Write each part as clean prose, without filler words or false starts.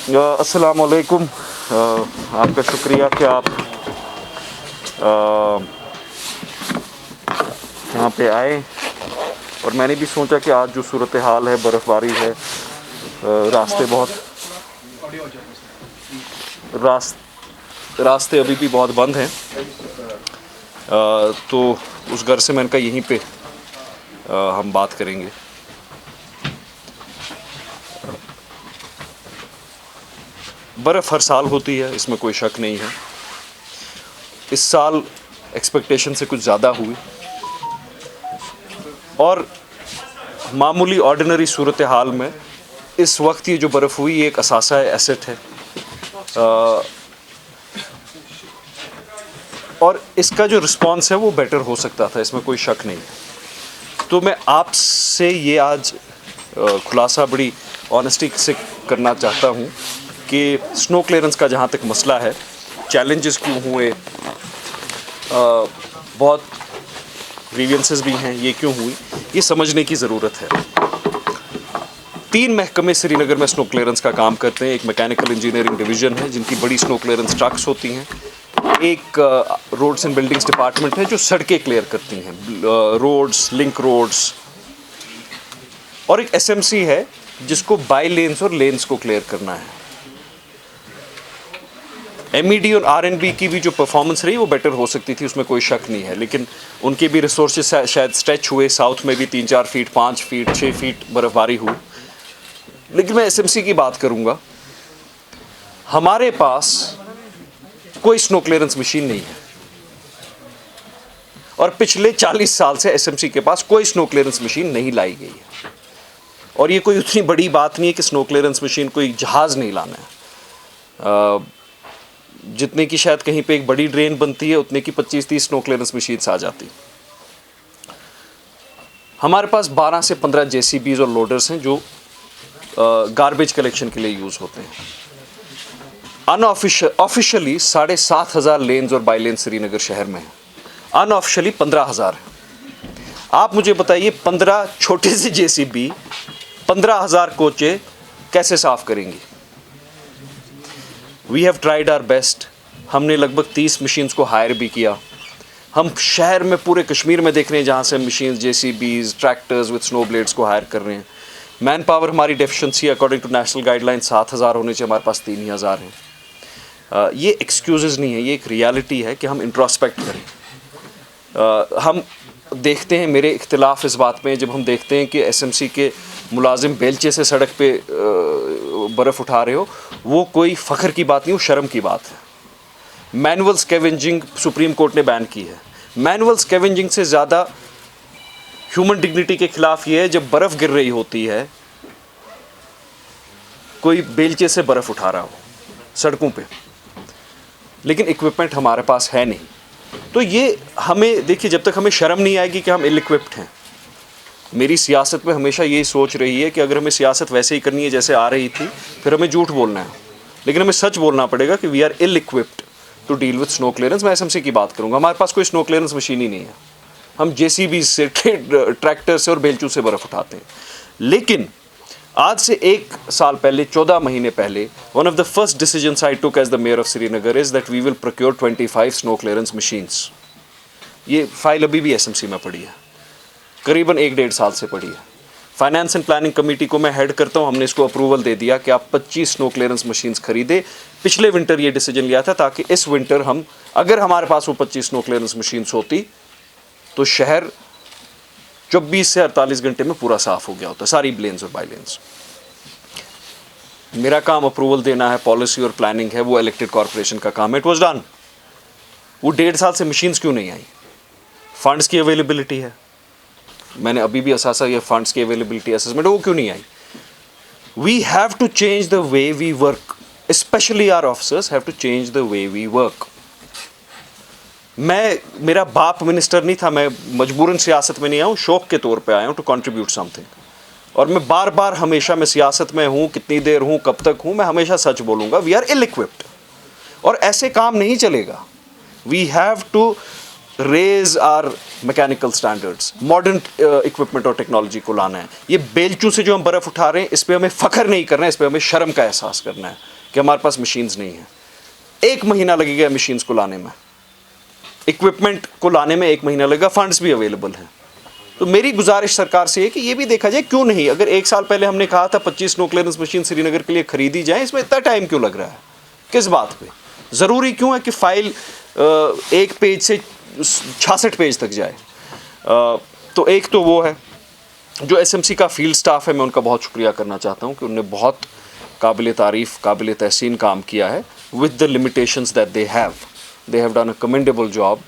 अस्सलाम वालेकुम। आपका शुक्रिया कि आप यहाँ पे आए, और मैंने भी सोचा कि आज जो सूरत हाल है, बर्फ़बारी है, रास्ते अभी भी बहुत बंद हैं, तो उस घर से मैंने कहा यहीं पे हम बात करेंगे। बर्फ़ हर साल होती है, इसमें कोई शक नहीं है। इस साल एक्सपेक्टेशन से कुछ ज़्यादा हुई, और मामूली ऑर्डिनरी सूरत हाल में इस वक्त ये जो बर्फ़ हुई ये एक असासा है, एसेट है, और इसका जो रिस्पॉन्स है वो बेटर हो सकता था, इसमें कोई शक नहीं है। तो मैं आपसे ये आज खुलासा बड़ी ऑनेस्टी से करना चाहता हूँ कि स्नो क्लियरेंस का जहाँ तक मसला है, चैलेंजेस क्यों हुए, बहुत ग्रीवेंसेस भी हैं, ये क्यों हुई, ये समझने की ज़रूरत है। 3 महकमे श्रीनगर में स्नो क्लियरेंस का काम करते हैं। एक मैकेनिकल इंजीनियरिंग डिवीज़न है जिनकी बड़ी स्नो क्लियरेंस ट्रक्स होती हैं, एक रोड्स एंड बिल्डिंग्स डिपार्टमेंट है जो सड़कें क्लियर करती हैं, रोड्स, लिंक रोड्स, और एक एसएमसी है जिसको बाई लेन्स और लेन्स को क्लियर करना है। एमईडी और आरएनबी की भी जो परफॉर्मेंस रही वो बेटर हो सकती थी, उसमें कोई शक नहीं है, लेकिन उनके भी रिसोर्सेज शायद स्ट्रेच हुए। साउथ में भी 3-4 फीट, 5 फीट, 6 फीट बर्फबारी हुई। लेकिन मैं एसएमसी की बात करूंगा। हमारे पास कोई स्नो क्लियरेंस मशीन नहीं है, और पिछले 40 साल से एसएमसी के पास कोई स्नो क्लियरेंस मशीन नहीं लाई गई है। और ये कोई उतनी बड़ी बात नहीं है कि स्नो क्लियरेंस मशीन कोई जहाज़ नहीं लाना है। जितने की शायद कहीं पे एक बड़ी ड्रेन बनती है, उतने की 25-30 स्नो क्लियरेंस मशीन्स आ जाती। हमारे पास 12 से 15 जेसीबीज और लोडर्स हैं जो गार्बेज कलेक्शन के लिए यूज़ होते हैं। ऑफिशियली 7,500 लेन्स और बाई लेन्स श्रीनगर शहर में हैं, अनऑफिशियली 15,000 है। आप मुझे बताइए, 15 छोटे से जेसीबी 15,000 कोचे कैसे साफ करेंगी? We have tried our best. हमने लगभग 30 मशीन्स को हायर भी किया। हम शहर में, पूरे कश्मीर में देख रहे हैं जहाँ से machines, JCBs, tractors with snow blades को हायर कर रहे हैं। मैन पावर हमारी deficiency according to national guideline 7,000 होने से हमारे पास 3,000 हैं। ये एक्सक्यूजेस नहीं है, ये एक रियलिटी है कि हम इंट्रोस्पेक्ट करें। हम देखते हैं, मेरे इख्तिलाफ इस बात में, जब हम देखते हैं कि एसएमसी के मुलाजिम बेलचे से सड़क पे बर्फ़ उठा रहे हो, वो कोई फ़ख्र की बात नहीं, वो शर्म की बात है। मैनुअल स्कैवेंजिंग सुप्रीम कोर्ट ने बैन की है। मैनुअल स्कैवेंजिंग से ज़्यादा ह्यूमन डिग्निटी के ख़िलाफ़ ये है जब बर्फ़ गिर रही होती है, कोई बेलचे से बर्फ़ उठा रहा हो सड़कों पे, लेकिन इक्विपमेंट हमारे पास है नहीं। तो ये हमें, देखिए, जब तक हमें शर्म नहीं आएगी कि हम इल इक्विप्ड हैं। मेरी सियासत में हमेशा यही सोच रही है कि अगर हमें सियासत वैसे ही करनी है जैसे आ रही थी, फिर हमें झूठ बोलना है, लेकिन हमें सच बोलना पड़ेगा कि we are ill equipped to deal with snow clearance. मैं एसएमसी की बात करूँगा, हमारे पास कोई स्नो क्लियरेंस मशीन ही नहीं है। हम जेसीबी से, ट्रैक्टर से और बेलचू से बर्फ़ उठाते हैं। लेकिन आज से 1 साल पहले, 14 महीने पहले, one of the first decisions I took as the mayor of Srinagar is that we will procure 25 snow clearance machines. ये फाइल अभी भी एसएमसी में पड़ी है, करीबन 1-1.5 साल से पड़ी है। फाइनेंस एंड प्लानिंग कमेटी को मैं हेड करता हूँ, हमने इसको अप्रूवल दे दिया कि आप 25 स्नो क्लियरेंस मशीन्स खरीदे। पिछले विंटर ये डिसीजन लिया था ताकि इस विंटर हम, अगर हमारे पास वो 25 स्नो क्लियरेंस मशीन्स होती तो शहर 24 से 48 घंटे में पूरा साफ हो गया होता, सारी लेन्स और बाई लेन्स। मेरा काम अप्रूवल देना है, पॉलिसी और प्लानिंग है, वो इलेक्टेड कॉरपोरेशन का काम है। It was done. वो 1.5 साल से मशीन्स क्यों नहीं आई? फंड्स की अवेलेबिलिटी है, मैंने अभी भी असासा ये फंड्स की अवेलेबिलिटी असेसमेंट, वो क्यों नहीं आई? We have to change the way we work, specially our officers have to change the way we work. मेरा बाप मिनिस्टर नहीं था, मैं मजबूरन सियासत में नहीं आया हूँ, शौक के तौर पे आया हूँ टू कंट्रीब्यूट समथिंग। और मैं बार बार हमेशा, मैं सियासत में हूँ, कितनी देर हूँ, कब तक हूँ, मैं हमेशा सच बोलूँगा। वी आर इल इक्विप्ड, और ऐसे काम नहीं चलेगा। We have to raise our mechanical standards, modern equipment और टेक्नोलॉजी को लाना है। ये बेलचों से जो हम बर्फ़ उठा रहे हैं, इस पर हमें फ़ख्र नहीं करना है, इस पर हमें शर्म का एहसास करना है कि हमारे पास मशीन्स नहीं है। 1 महीना लगेगा मशीन्स को लाने में, इक्विपमेंट को लाने में 1 महीना लगेगा, फंड्स भी अवेलेबल हैं। तो मेरी गुजारिश सरकार से है कि ये भी देखा जाए क्यों नहीं, अगर 1 साल पहले हमने कहा था 25 स्नो क्लियरेंस मशीन श्रीनगर के लिए खरीदी जाए, इसमें इतना टाइम क्यों लग रहा है, किस बात पे? ज़रूरी क्यों है कि फ़ाइल 1 पेज से 66 पेज तक जाए? तो एक तो वो है। जो एसएमसी का फील्ड स्टाफ है, मैं उनका बहुत शुक्रिया करना चाहता हूँ कि उन्होंने बहुत काबिल तारीफ़, काबिल तहसीन काम किया है with the limitations that they have done a commendable job.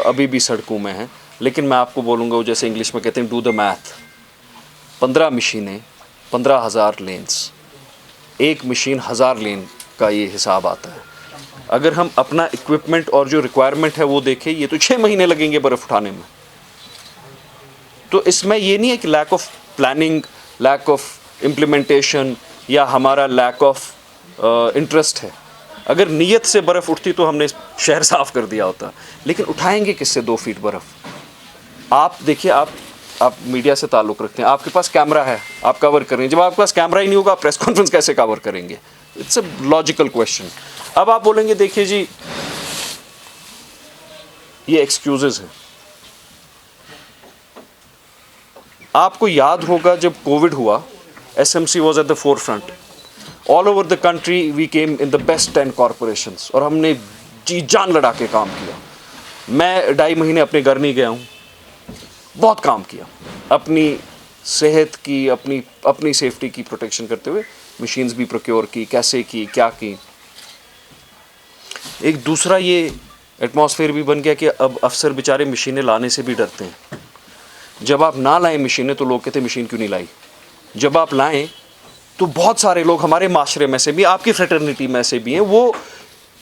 अभी भी सड़कों में हैं, लेकिन मैं आपको बोलूँगा, वो जैसे इंग्लिश में कहते हैं डू द मैथ, 15 मशीनें, 15,000 लेन्स, 1 मशीन 1000 लेन का ये हिसाब आता है। अगर हम अपना इक्विपमेंट और जो रिक्वायरमेंट है वो देखें, ये तो 6 महीने लगेंगे बर्फ़ उठाने में। तो इसमें ये नहीं है कि lack of planning, lack of implementation या हमारा लैक ऑफ इंटरेस्ट है। अगर नीयत से बर्फ़ उठती तो हमने शहर साफ़ कर दिया होता, लेकिन उठाएंगे किससे 2 फीट बर्फ़? आप देखिए, आप मीडिया से ताल्लुक़ रखते हैं, आपके पास कैमरा है, आप कवर कर रहे हैं। जब आपके पास कैमरा ही नहीं होगा, आप प्रेस कॉन्फ्रेंस कैसे कवर करेंगे? It's a logical question. अब आप बोलेंगे देखिए जी, ये एक्सक्यूजेस हैं। आपको याद होगा जब कोविड हुआ, SMC was at the forefront. All over the country we came in the best 10 corporations और हमने जी जान लड़ा के काम किया। मैं 2.5 महीने अपने घर नहीं गया हूँ, बहुत काम किया अपनी सेहत की, अपनी सेफ्टी की प्रोटेक्शन करते हुए। मशीन्स भी प्रोक्योर की, कैसे की, क्या की। एक दूसरा ये एटमॉस्फेयर भी बन गया कि अब अफसर बेचारे मशीनें लाने से भी डरते हैं। जब आप ना लाएं मशीनें तो लोग कहते हैं मशीन क्यों नहीं लाई। जब आप लाएं तो बहुत सारे लोग हमारे माशरे में से भी, आपकी फ्रेटर्निटी में से भी हैं, वो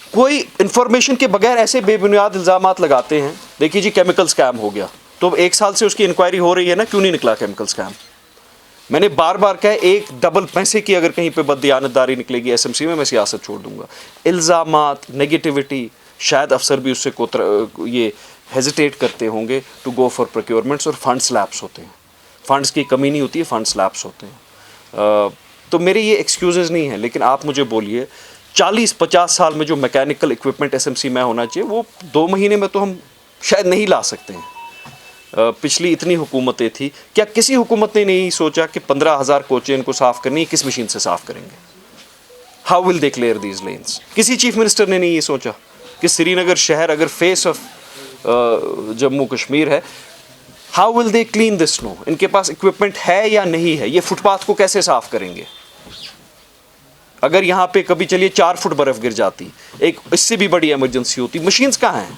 कोई इन्फॉर्मेशन के बगैर ऐसे बेबुनियाद इल्ज़ामात लगाते हैं। देखिए जी, केमिकल स्कैम हो गया, तो 1 साल से उसकी इंक्वायरी हो रही है ना, क्यों नहीं निकला केमिकल स्कैम? मैंने बार बार कहा, एक डबल पैसे की अगर कहीं पे बददियानतदारी निकलेगी एसएमसी में, मैं सियासत छोड़ दूंगा। इल्ज़ामात, नेगेटिविटी, शायद अफसर भी उससे ये हेजिटेट करते होंगे टू गो फॉर प्रोक्योरमेंट्स, और फंड स्लैप्स होते हैं। फंड्स की कमी नहीं होती है, फंड स्लैप्स होते हैं। तो मेरे ये एक्सक्यूज़ेस नहीं है, लेकिन आप मुझे बोलिए 40-50 साल में जो मैकेनिकल इक्विपमेंट एसएमसी में होना चाहिए, वो 2 महीने में तो हम शायद नहीं ला सकते हैं। पिछली इतनी हुकूमतें थी, क्या किसी हुकूमत ने नहीं सोचा कि 15,000 कोचेन को साफ़ करनी है, किस मशीन से साफ़ करेंगे? How will they clear these lens? किसी चीफ मिनिस्टर ने नहीं ये सोचा कि श्रीनगर शहर अगर फेस ऑफ जम्मू कश्मीर है, how will they clean this snow? इनके पास इक्विपमेंट है या नहीं है? ये फुटपाथ को कैसे साफ़ करेंगे? अगर यहाँ पे कभी चलिए 4 फुट बर्फ़ गिर जाती, एक इससे भी बड़ी इमरजेंसी होती, मशीन्स कहाँ हैं?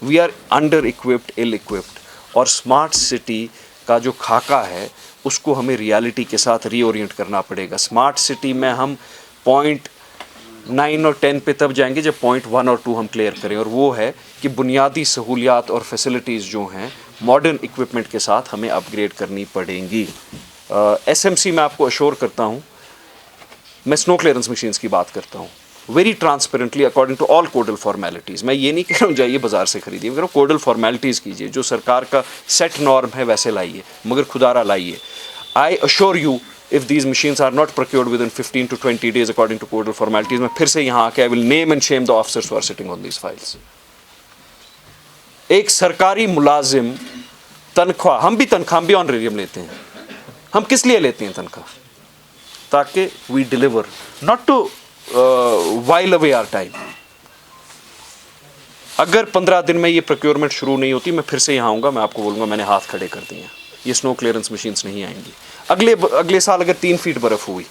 We are under equipped, ill equipped. और स्मार्ट सिटी का जो खाका है उसको हमें रियलिटी के साथ रीओरिएंट करना पड़ेगा। स्मार्ट सिटी में हम पॉइंट 9 और 10 पे तब जाएंगे जब पॉइंट 1 और 2 हम क्लियर करें, और वो है कि बुनियादी सहूलियात और फैसिलिटीज़ जो हैं मॉडर्न इक्विपमेंट के साथ हमें अपग्रेड करनी पड़ेंगी। एसएमसी में आपको अश्योर करता हूँ, मैं स्नो क्लियरेंस मशीन्स की बात करता हूँ very transparently according to all codal formalities. मैं ये नहीं कह रहा हूँ जाइए बाज़ार से खरीदिए, मैं कह रहा हूँ कोडल फॉर्मेलिटीज़ कीजिए, जो सरकार का सेट नॉर्म है वैसे लाइए, मगर खुदारा लाइए। आई assure you, if these machines are not procured within 15 to 20 days according to codal formalities, मैं फिर से यहाँ आके I will name and shame the officers who are sitting on these files। एक सरकारी मुलाजिम तनख्वाह, हम भी ऑनरेरियम लेते हैं, हम किस लिए लेते हैं तनख्वाह? ताकि we deliver, not to while away our time। अगर 15 दिन में ये प्रोक्योरमेंट शुरू नहीं होती, मैं फिर से यहाँ आऊँगा, मैं आपको बोलूँगा मैंने हाथ खड़े कर दिए हैं, ये स्नो क्लियरेंस मशीन्स नहीं आएंगी। अगले साल अगर 3 फीट बर्फ़ हुई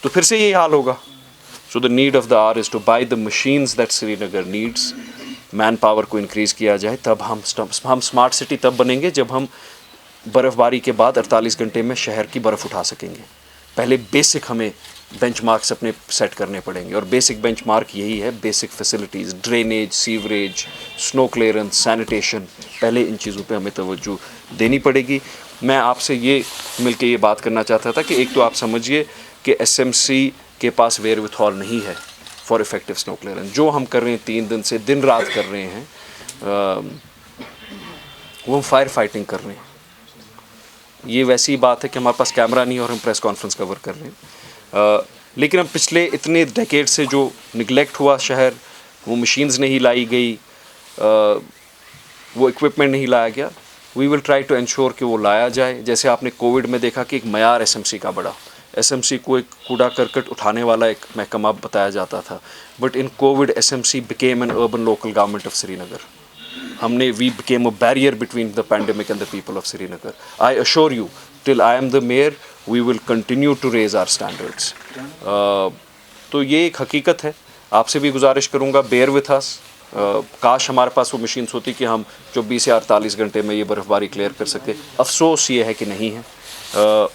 तो फिर से यही हाल होगा। So the need of the our is two by the machines that Srinagar needs. Man power को इंक्रीज़ किया जाए, तब हम स्मार्ट सिटी तब बनेंगे जब हम बर्फ़बारी के बाद 48 घंटे में शहर की बर्फ़ उठा सकेंगे। पहले बेसिक हमें बेंचमार्क्स अपने सेट करने पड़ेंगे, और बेसिक बेंचमार्क यही है, basic facilities, drainage, sewerage, snow clearance, sanitation. पहले इन चीज़ों पे हमें तवज्जो देनी पड़ेगी। मैं आपसे ये मिलके ये बात करना चाहता था कि एक तो आप समझिए कि एसएमसी के पास वेयर विथॉल नहीं है फॉर इफेक्टिव स्नो क्लियरेंस। जो हम कर रहे हैं 3 दिन से दिन रात कर रहे हैं, वो हम फायर फाइटिंग कर रहे हैं। ये वैसी बात है कि हमारे पास कैमरा नहीं है और हम प्रेस कॉन्फ्रेंस कवर कर रहे हैं, लेकिन हम पिछले इतने डेकेड से जो निगलेक्ट हुआ शहर, वो मशीन्स नहीं लाई गई, वो इक्विपमेंट नहीं लाया गया, we will try to ensure कि वो लाया जाए। जैसे आपने कोविड में देखा कि एक मयार एसएमसी का बड़ा, एसएमसी को एक कूड़ा करकट उठाने वाला एक महकमा बताया जाता था, but in covid SMC became an urban local government of Srinagar. हमने we became a barrier between the pandemic and the people of Srinagar. I assure you till I am the mayor we will continue to raise our standards. तो ये एक हकीकत है। आपसे भी गुजारिश करूँगा, बेयर विथ अस। काश हमारे पास वो मशीन्स होती कि हम 24 या 48 घंटे में ये बर्फ़बारी क्लियर कर सकते। अफसोस ये है कि नहीं है।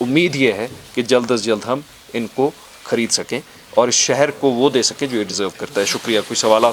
उम्मीद ये है कि जल्द अज जल्द हम इनको ख़रीद सकें और इस शहर को वो दे सकें जो ये डिज़र्व करता है। शुक्रिया। कोई सवाल हो?